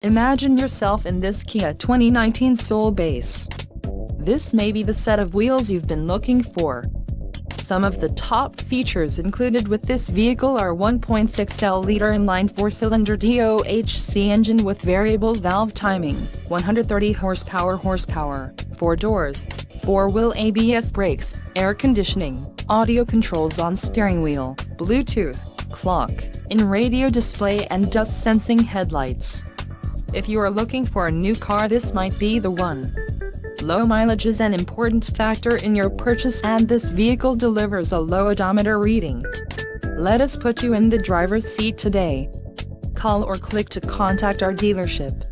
Imagine yourself in this Kia 2019 Soul Base. This may be the set of wheels you've been looking for. Some of the top features included with this vehicle are 1.6L inline 4-cylinder DOHC engine with variable valve timing, 130 horsepower, 4 doors, 4-wheel ABS brakes, air conditioning, audio controls on steering wheel, Bluetooth, clock, in-radio display and dust sensing headlights. If you are looking for a new car, this might be the one. Low mileage is an important factor in your purchase, and this vehicle delivers a low odometer reading. Let us put you in the driver's seat today. Call or click to contact our dealership.